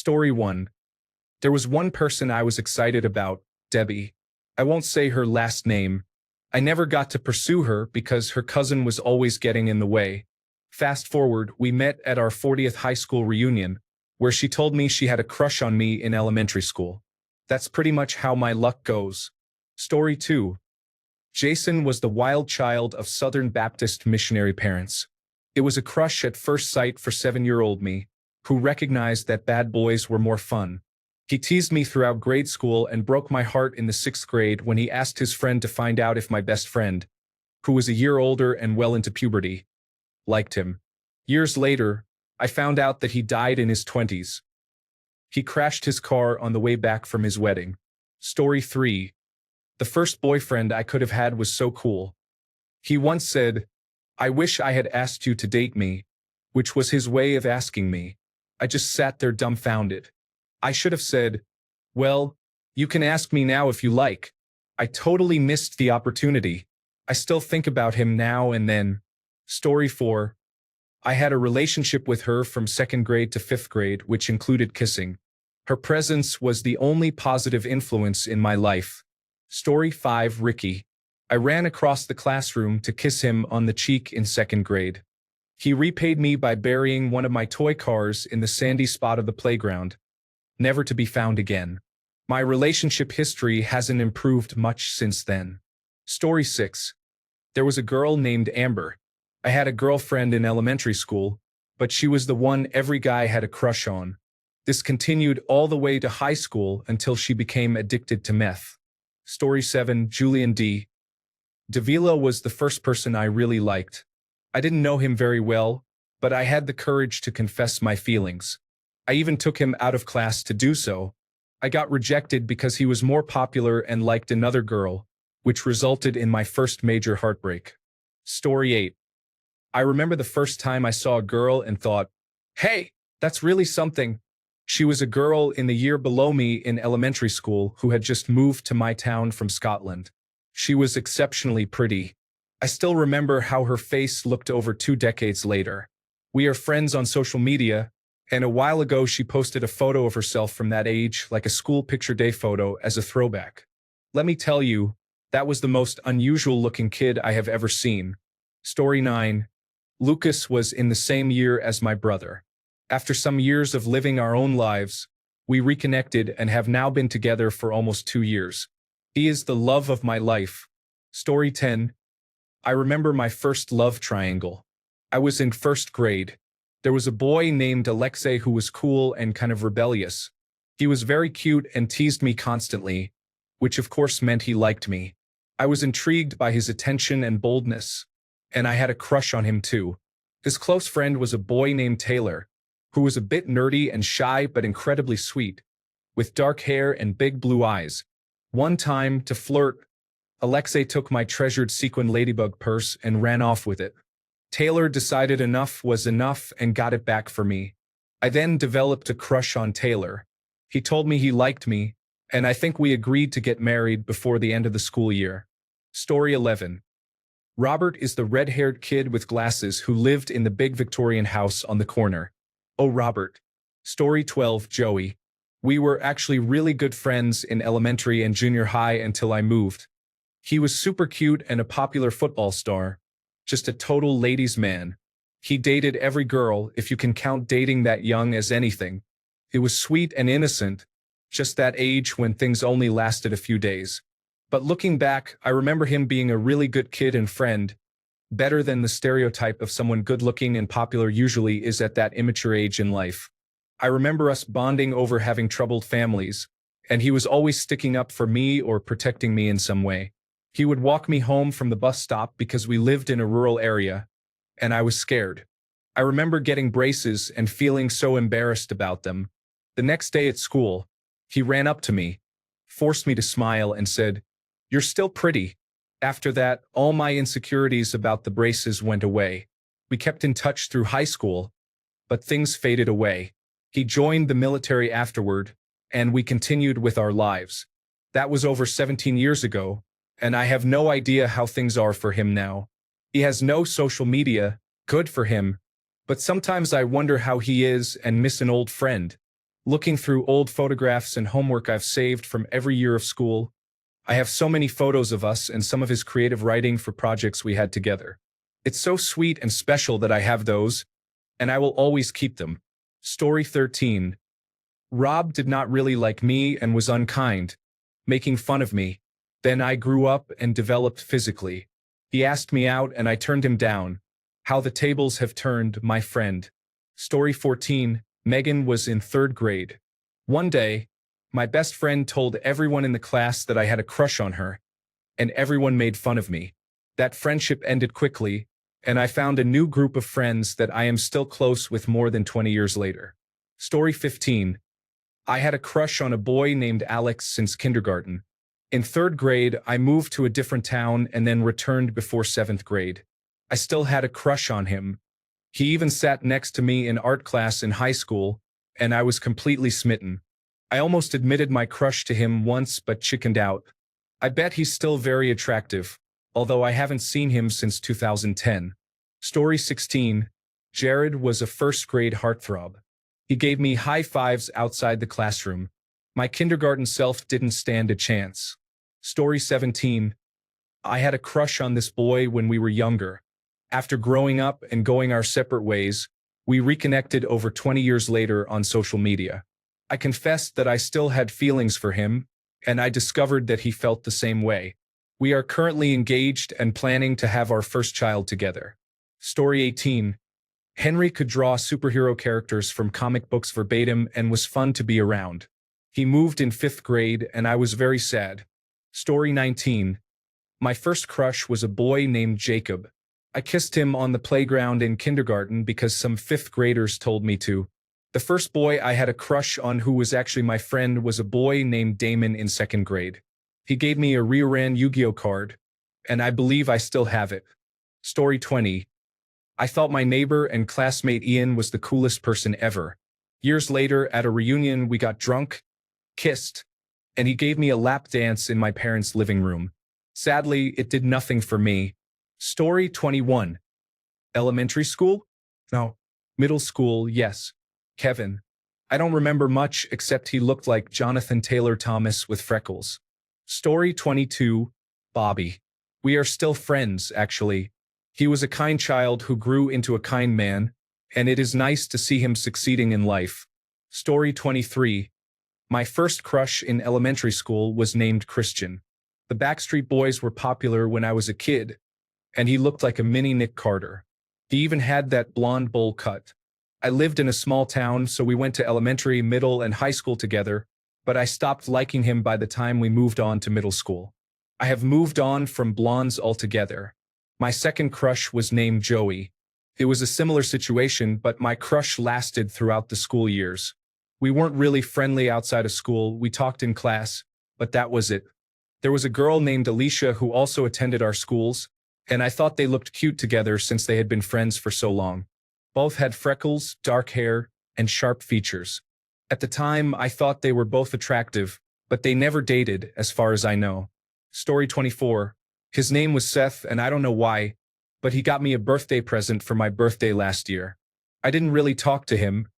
Story 1. There was one person I was excited about, Debbie. I won't say her last name. I never got to pursue her because her cousin was always getting in the way. Fast forward, we met at our 40th high school reunion, where she told me she had a crush on me in elementary school. That's pretty much how my luck goes. Story 2. Jason was the wild child of Southern Baptist missionary parents. It was a crush at first sight for 7-year-old me, who recognized that bad boys were more fun. He teased me throughout grade school and broke my heart in the 6th grade when he asked his friend to find out if my best friend, who was a year older and well into puberty, liked him. Years later, I found out that he died in his 20s. He crashed his car on the way back from his wedding. Story 3. The first boyfriend I could have had was so cool. He once said, "I wish I had asked you to date me," which was his way of asking me. I just sat there dumbfounded. I should have said, "Well, you can ask me now if you like." I totally missed the opportunity. I still think about him now and then. Story 4. I had a relationship with her from 2nd grade to 5th grade, which included kissing. Her presence was the only positive influence in my life. Story 5. Ricky. I ran across the classroom to kiss him on the cheek in 2nd grade. He repaid me by burying one of my toy cars in the sandy spot of the playground, never to be found again. My relationship history hasn't improved much since then. Story 6. There was a girl named Amber. I had a girlfriend in elementary school, but she was the one every guy had a crush on. This continued all the way to high school until she became addicted to meth. Story 7. Julian D. Davila was the first person I really liked. I didn't know him very well, but I had the courage to confess my feelings. I even took him out of class to do so. I got rejected because he was more popular and liked another girl, which resulted in my first major heartbreak. Story 8. I remember the first time I saw a girl and thought, "Hey, that's really something." She was a girl in the year below me in elementary school who had just moved to my town from Scotland. She was exceptionally pretty. I still remember how her face looked over 2 decades later. We are friends on social media, and a while ago she posted a photo of herself from that age, like a school picture day photo, as a throwback. Let me tell you, that was the most unusual looking kid I have ever seen. Story 9. Lucas was in the same year as my brother. After some years of living our own lives, we reconnected and have now been together for almost 2 years. He is the love of my life. Story 10. I remember my first love triangle. I was in 1st grade. There was a boy named Alexei who was cool and kind of rebellious. He was very cute and teased me constantly, which of course meant he liked me. I was intrigued by his attention and boldness, and I had a crush on him too. His close friend was a boy named Taylor, who was a bit nerdy and shy but incredibly sweet, with dark hair and big blue eyes. One time, to flirt, Alexei took my treasured sequin ladybug purse and ran off with it. Taylor decided enough was enough and got it back for me. I then developed a crush on Taylor. He told me he liked me, and I think we agreed to get married before the end of the school year. Story 11. Robert is the red-haired kid with glasses who lived in the big Victorian house on the corner. Oh, Robert. Story 12. Joey. We were actually really good friends in elementary and junior high until I moved. He was super cute and a popular football star. Just a total ladies' man. He dated every girl, if you can count dating that young as anything. It was sweet and innocent, just that age when things only lasted a few days. But looking back, I remember him being a really good kid and friend, better than the stereotype of someone good-looking and popular usually is at that immature age in life. I remember us bonding over having troubled families, and he was always sticking up for me or protecting me in some way. He would walk me home from the bus stop because we lived in a rural area, and I was scared. I remember getting braces and feeling so embarrassed about them. The next day at school, he ran up to me, forced me to smile, and said, "You're still pretty." After that, all my insecurities about the braces went away. We kept in touch through high school, but things faded away. He joined the military afterward, and we continued with our lives. That was over 17 years ago, and I have no idea how things are for him now. He has no social media, good for him, but sometimes I wonder how he is and miss an old friend. Looking through old photographs and homework I've saved from every year of school, I have so many photos of us and some of his creative writing for projects we had together. It's so sweet and special that I have those, and I will always keep them. Story 13. Rob did not really like me and was unkind, making fun of me. Then I grew up and developed physically. He asked me out and I turned him down. How the tables have turned, my friend. Story 14. Megan was in 3rd grade. One day, my best friend told everyone in the class that I had a crush on her, and everyone made fun of me. That friendship ended quickly, and I found a new group of friends that I am still close with more than 20 years later. Story 15. I had a crush on a boy named Alex since kindergarten. In 3rd grade, I moved to a different town and then returned before 7th grade. I still had a crush on him. He even sat next to me in art class in high school, and I was completely smitten. I almost admitted my crush to him once but chickened out. I bet he's still very attractive, although I haven't seen him since 2010. Story 16. Jared was a 1st grade heartthrob. He gave me high fives outside the classroom. My kindergarten self didn't stand a chance. Story 17. I had a crush on this boy when we were younger. After growing up and going our separate ways, we reconnected over 20 years later on social media. I confessed that I still had feelings for him, and I discovered that he felt the same way. We are currently engaged and planning to have our first child together. Story 18. Henry could draw superhero characters from comic books verbatim and was fun to be around. He moved in 5th grade and I was very sad. Story 19. My first crush was a boy named Jacob. I kissed him on the playground in kindergarten because some 5th graders told me to. The first boy I had a crush on who was actually my friend was a boy named Damon in 2nd grade. He gave me a Rioran Yu-Gi-Oh card, and I believe I still have it. Story 20. I thought my neighbor and classmate Ian was the coolest person ever. Years later, at a reunion, we got drunk, kissed, and he gave me a lap dance in my parents' living room. Sadly, it did nothing for me. Story 21. Elementary school? No. Middle school, yes. Kevin. I don't remember much except he looked like Jonathan Taylor Thomas with freckles. Story 22. Bobby. We are still friends, actually. He was a kind child who grew into a kind man, and it is nice to see him succeeding in life. Story 23. My first crush in elementary school was named Christian. The Backstreet Boys were popular when I was a kid, and he looked like a mini Nick Carter. He even had that blonde bowl cut. I lived in a small town, so we went to elementary, middle, and high school together, but I stopped liking him by the time we moved on to middle school. I have moved on from blondes altogether. My second crush was named Joey. It was a similar situation, but my crush lasted throughout the school years. We weren't really friendly outside of school, we talked in class, but that was it. There was a girl named Alicia who also attended our schools, and I thought they looked cute together since they had been friends for so long. Both had freckles, dark hair, and sharp features. At the time, I thought they were both attractive, but they never dated, as far as I know. Story 24. His name was Seth, and I don't know why, but he got me a birthday present for my birthday last year. I didn't really talk to him.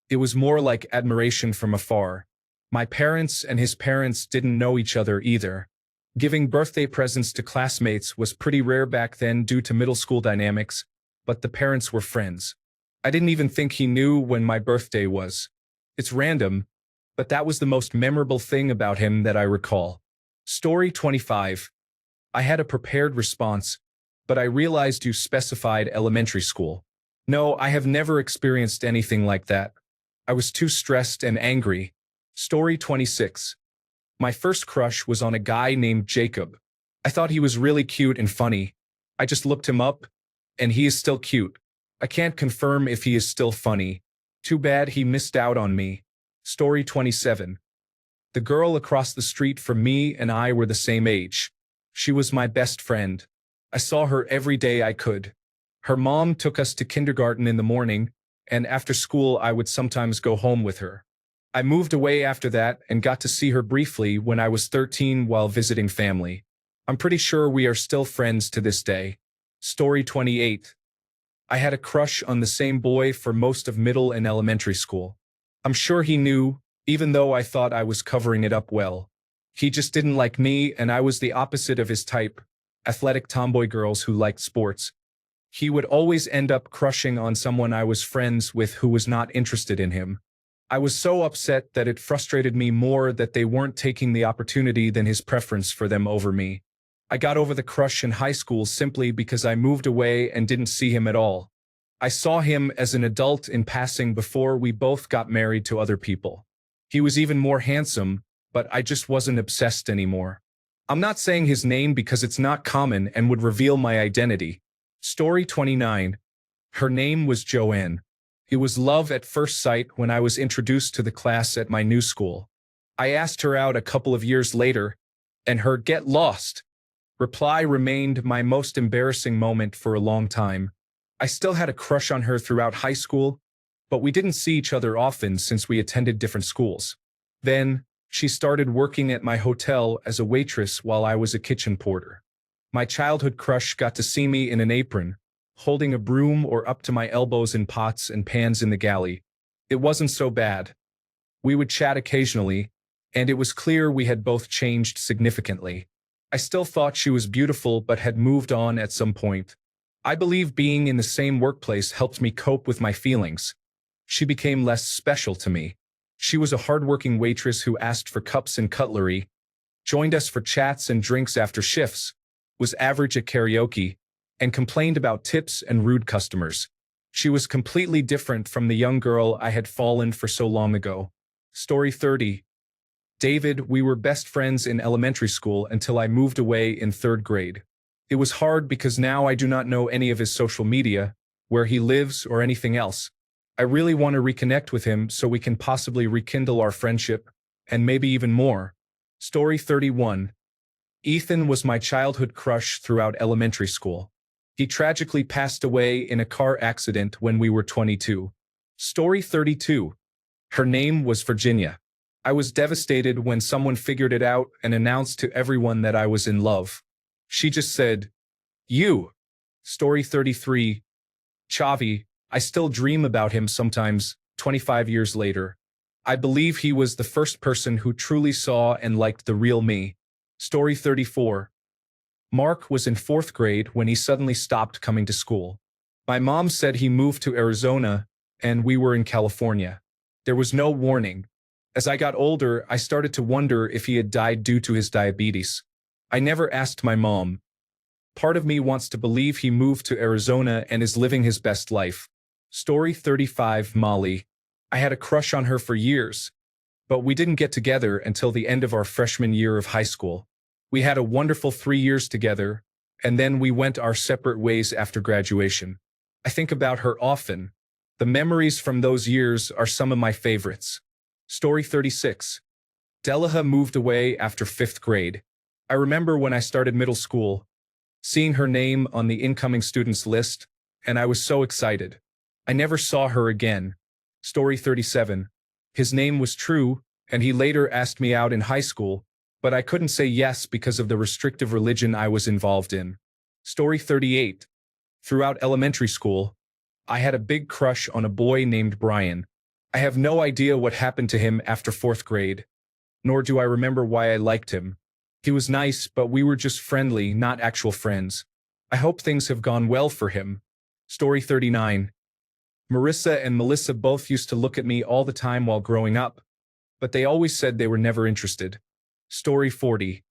It was more like admiration from afar. My parents and his parents didn't know each other either. Giving birthday presents to classmates was pretty rare back then due to middle school dynamics, but the parents were friends. I didn't even think he knew when my birthday was. It's random, but that was the most memorable thing about him that I recall. Story 25. I had a prepared response, but I realized you specified elementary school. No, I have never experienced anything like that. I was too stressed and angry. Story 26. My first crush was on a guy named Jacob. I thought he was really cute and funny. I just looked him up, and he is still cute. I can't confirm if he is still funny. Too bad he missed out on me. Story 27. The girl across the street from me and I were the same age. She was my best friend. I saw her every day I could. Her mom took us to kindergarten in the morning, and after school I would sometimes go home with her. I moved away after that and got to see her briefly when I was 13 while visiting family. I'm pretty sure we are still friends to this day. Story 28. I had a crush on the same boy for most of middle and elementary school. I'm sure he knew, even though I thought I was covering it up well. He just didn't like me, and I was the opposite of his type, athletic tomboy girls who liked sports. He would always end up crushing on someone I was friends with who was not interested in him. I was so upset that it frustrated me more that they weren't taking the opportunity than his preference for them over me. I got over the crush in high school simply because I moved away and didn't see him at all. I saw him as an adult in passing before we both got married to other people. He was even more handsome, but I just wasn't obsessed anymore. I'm not saying his name because it's not common and would reveal my identity. Story 29. Her name was Joanne. It was love at first sight when I was introduced to the class at my new school. I asked her out a couple of years later, and her "get lost" reply remained my most embarrassing moment for a long time. I still had a crush on her throughout high school, but we didn't see each other often since we attended different schools. Then, she started working at my hotel as a waitress while I was a kitchen porter. My childhood crush got to see me in an apron, holding a broom or up to my elbows in pots and pans in the galley. It wasn't so bad. We would chat occasionally, and it was clear we had both changed significantly. I still thought she was beautiful but had moved on at some point. I believe being in the same workplace helped me cope with my feelings. She became less special to me. She was a hardworking waitress who asked for cups and cutlery, joined us for chats and drinks after shifts, was average at karaoke, and complained about tips and rude customers. She was completely different from the young girl I had fallen for so long ago. Story 30. David, we were best friends in elementary school until I moved away in third grade. It was hard because now I do not know any of his social media, where he lives, or anything else. I really want to reconnect with him so we can possibly rekindle our friendship, and maybe even more. Story 31. Ethan was my childhood crush throughout elementary school. He tragically passed away in a car accident when we were 22. Story 32. Her name was Virginia. I was devastated when someone figured it out and announced to everyone that I was in love. She just said, "You." Story 33. Chavi, I still dream about him sometimes, 25 years later. I believe he was the first person who truly saw and liked the real me. Story 34. Mark was in fourth grade when he suddenly stopped coming to school. My mom said he moved to Arizona, and we were in California. There was no warning. As I got older, I started to wonder if he had died due to his diabetes. I never asked my mom. Part of me wants to believe he moved to Arizona and is living his best life. Story 35. Molly. I had a crush on her for years, but we didn't get together until the end of our freshman year of high school. We had a wonderful 3 years together, and then we went our separate ways after graduation. I think about her often. The memories from those years are some of my favorites. Story 36. Delaha moved away after 5th grade. I remember when I started middle school, seeing her name on the incoming students list, and I was so excited. I never saw her again. Story 37. His name was True, and he later asked me out in high school, but I couldn't say yes because of the restrictive religion I was involved in. Story 38. Throughout elementary school, I had a big crush on a boy named Brian. I have no idea what happened to him after 4th grade, nor do I remember why I liked him. He was nice, but we were just friendly, not actual friends. I hope things have gone well for him. Story 39. Marissa and Melissa both used to look at me all the time while growing up, but they always said they were never interested. Story 40.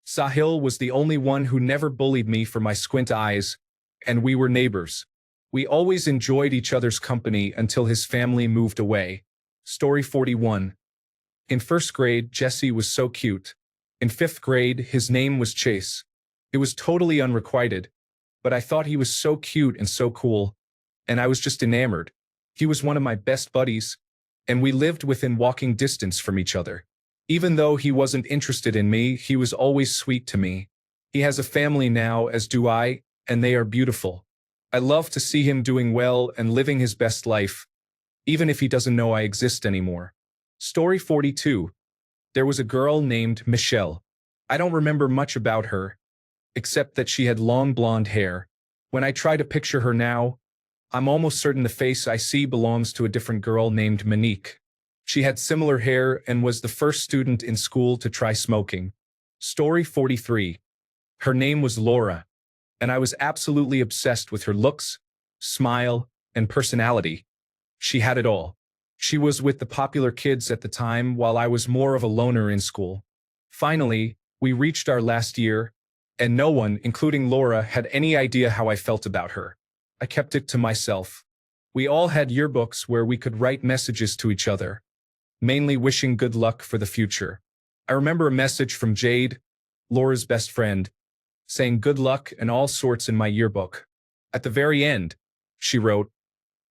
Sahil was the only one who never bullied me for my squint eyes, and we were neighbors. We always enjoyed each other's company until his family moved away. Story 41. In 1st grade, Jesse was so cute. In 5th grade, his name was Chase. It was totally unrequited, but I thought he was so cute and so cool, and I was just enamored. He was one of my best buddies, and we lived within walking distance from each other. Even though he wasn't interested in me, he was always sweet to me. He has a family now, as do I, and they are beautiful. I love to see him doing well and living his best life, even if he doesn't know I exist anymore. Story 42. There was a girl named Michelle. I don't remember much about her, except that she had long blonde hair. When I try to picture her now, I'm almost certain the face I see belongs to a different girl named Monique. She had similar hair and was the first student in school to try smoking. Story 43. Her name was Laura, and I was absolutely obsessed with her looks, smile, and personality. She had it all. She was with the popular kids at the time while I was more of a loner in school. Finally, we reached our last year, and no one, including Laura, had any idea how I felt about her. I kept it to myself. We all had yearbooks where we could write messages to each other, mainly wishing good luck for the future. I remember a message from Jade, Laura's best friend, saying good luck and all sorts in my yearbook. At the very end, she wrote,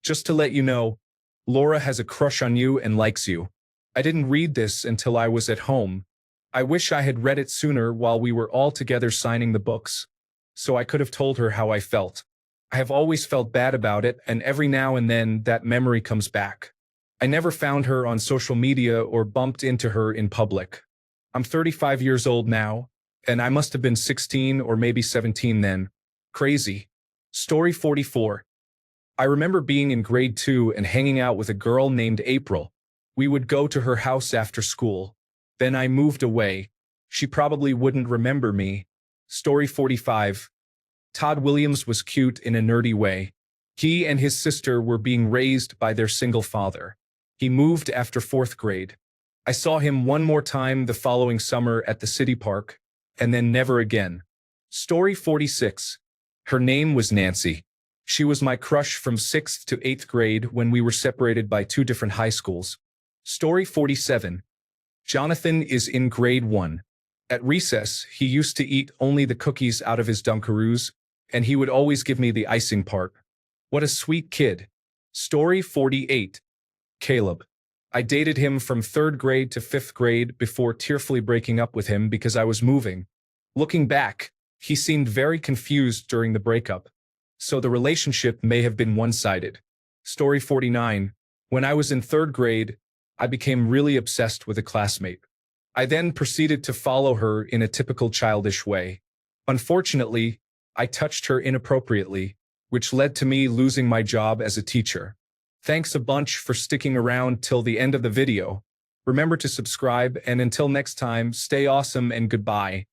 "Just to let you know, Laura has a crush on you and likes you." I didn't read this until I was at home. I wish I had read it sooner while we were all together signing the books, so I could have told her how I felt. I have always felt bad about it, and every now and then that memory comes back. I never found her on social media or bumped into her in public. I'm 35 years old now, and I must have been 16 or maybe 17 then. Crazy. Story 44. I remember being in grade 2 and hanging out with a girl named April. We would go to her house after school. Then I moved away. She probably wouldn't remember me. Story 45. Todd Williams was cute in a nerdy way. He and his sister were being raised by their single father. He moved after 4th grade. I saw him one more time the following summer at the city park, and then never again. Story 46. Her name was Nancy. She was my crush from 6th to 8th grade when we were separated by 2 different high schools. Story 47. Jonathan is in grade 1. At recess, he used to eat only the cookies out of his Dunkaroos, and he would always give me the icing part. What a sweet kid. Story 48. Caleb. I dated him from 3rd grade to 5th grade before tearfully breaking up with him because I was moving. Looking back, he seemed very confused during the breakup, so the relationship may have been one-sided. Story 49. When I was in 3rd grade, I became really obsessed with a classmate. I then proceeded to follow her in a typical childish way. Unfortunately, I touched her inappropriately, which led to me losing my job as a teacher. Thanks a bunch for sticking around till the end of the video. Remember to subscribe, and until next time, stay awesome and goodbye.